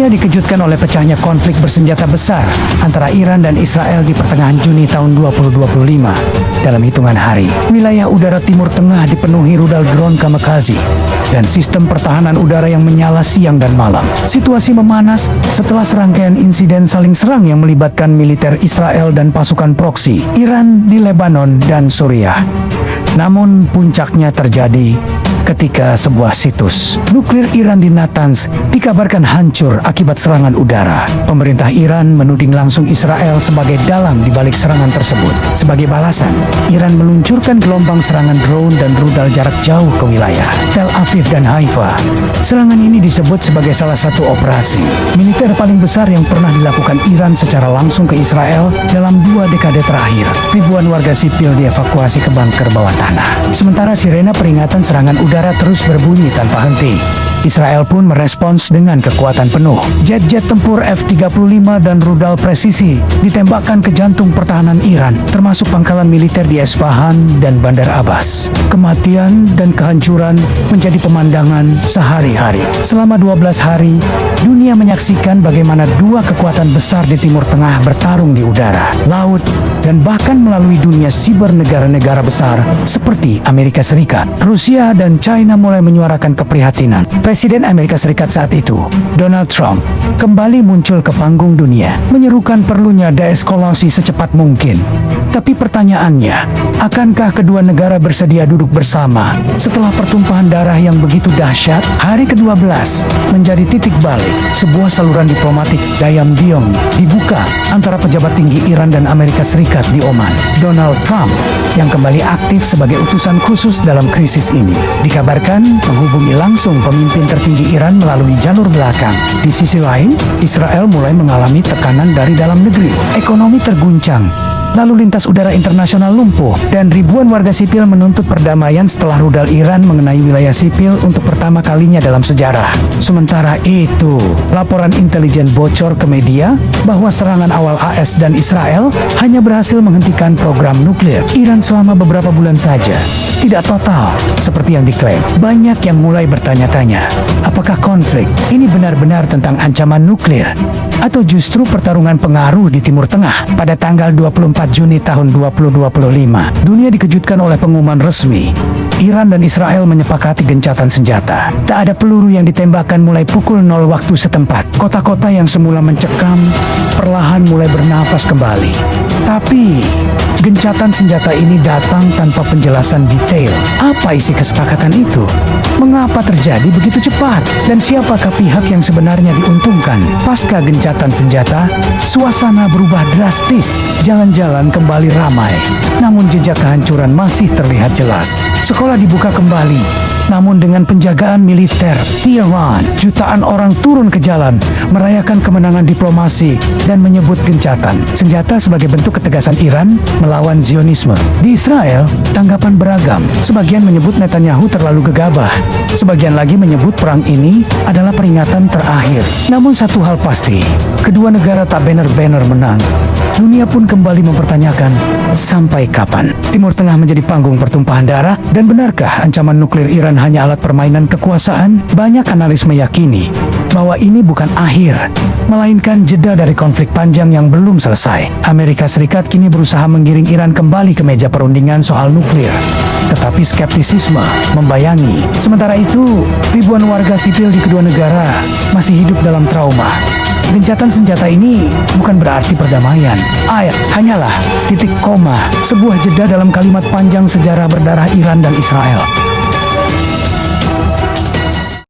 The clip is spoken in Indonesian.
Dunia dikejutkan oleh pecahnya konflik bersenjata besar antara Iran dan Israel di pertengahan Juni tahun 2025. Dalam hitungan hari, wilayah udara Timur Tengah dipenuhi rudal drone kamikaze dan sistem pertahanan udara yang menyala siang dan malam. Situasi memanas setelah serangkaian insiden saling serang yang melibatkan militer Israel dan pasukan proksi Iran di Lebanon dan Suriah. Namun puncaknya terjadi ketika sebuah situs nuklir Iran di Natanz dikabarkan hancur akibat serangan udara. Pemerintah Iran menuding langsung Israel sebagai dalang di balik serangan tersebut. Sebagai balasan, Iran meluncurkan gelombang serangan drone dan rudal jarak jauh ke wilayah Tel Aviv dan Haifa. Serangan ini disebut sebagai salah satu operasi militer paling besar yang pernah dilakukan Iran secara langsung ke Israel dalam 2 dekade terakhir. Ribuan warga sipil dievakuasi ke bunker bawah tanah. Sementara sirena peringatan serangan udara terus berbunyi tanpa henti. Israel pun merespons dengan kekuatan penuh. Jet-jet tempur F-35 dan rudal presisi ditembakkan ke jantung pertahanan Iran, termasuk pangkalan militer di Esfahan dan Bandar Abbas. Kematian dan kehancuran menjadi pemandangan sehari-hari. Selama 12 hari, dunia menyaksikan bagaimana dua kekuatan besar di Timur Tengah bertarung di udara, laut, dan bahkan melalui dunia siber negara-negara besar seperti Amerika Serikat. Rusia dan China mulai menyuarakan keprihatinan. Presiden Amerika Serikat saat itu, Donald Trump, kembali muncul ke panggung dunia, menyerukan perlunya deeskalasi secepat mungkin. Tapi pertanyaannya, akankah kedua negara bersedia duduk bersama setelah pertumpahan darah yang begitu dahsyat? Hari ke-12 menjadi titik balik. Sebuah saluran diplomatik diam-diam dibuka antara pejabat tinggi Iran dan Amerika Serikat di Oman. Donald Trump, yang kembali aktif sebagai utusan khusus dalam krisis ini, dikabarkan menghubungi langsung pemimpin tertinggi Iran melalui jalur belakang. Di sisi lain, Israel mulai mengalami tekanan dari dalam negeri. Ekonomi terguncang, lalu lintas udara internasional lumpuh, dan ribuan warga sipil menuntut perdamaian setelah rudal Iran mengenai wilayah sipil untuk pertama kalinya dalam sejarah. Sementara itu, laporan intelijen bocor ke media bahwa serangan awal AS dan Israel hanya berhasil menghentikan program nuklir Iran selama beberapa bulan saja. Tidak total, seperti yang diklaim. Banyak yang mulai bertanya-tanya, apakah konflik ini benar-benar tentang ancaman nuklir? Atau justru pertarungan pengaruh di Timur Tengah? Pada tanggal 24 Juni tahun 2025, dunia dikejutkan oleh pengumuman resmi. Iran dan Israel menyepakati gencatan senjata. Tak ada peluru yang ditembakkan mulai pukul 0 waktu setempat. Kota-kota yang semula mencekam perlahan mulai bernafas kembali. Tapi gencatan senjata ini datang tanpa penjelasan detail. Apa isi kesepakatan itu? Mengapa terjadi begitu cepat? Dan siapakah pihak yang sebenarnya diuntungkan? Pasca gencatan senjata, suasana berubah drastis. Jalan-jalan kembali ramai, namun jejak kehancuran masih terlihat jelas. Sekolah dibuka kembali, namun dengan penjagaan militer Tehran. Jutaan orang turun ke jalan, merayakan kemenangan diplomasi dan menyebut gencatan senjata sebagai bentuk ketegasan Iran melawan Zionisme. Di Israel, tanggapan beragam. Sebagian menyebut Netanyahu terlalu gegabah, sebagian lagi menyebut perang ini adalah peringatan terakhir. Namun satu hal pasti, kedua negara tak benar-benar menang. Dunia pun kembali mempertanyakan, sampai kapan Timur Tengah menjadi panggung pertumpahan darah? Dan benarkah ancaman nuklir Iran hanya alat permainan kekuasaan? Banyak analis meyakini bahwa ini bukan akhir, melainkan jeda dari konflik panjang yang belum selesai. Amerika Serikat kini berusaha menggiring Iran kembali ke meja perundingan soal nuklir. Tetapi skeptisisme membayangi. Sementara itu, ribuan warga sipil di kedua negara masih hidup dalam trauma. Gencatan senjata ini bukan berarti perdamaian. Hanyalah titik koma, sebuah jeda dalam kalimat panjang sejarah berdarah Iran dan Israel.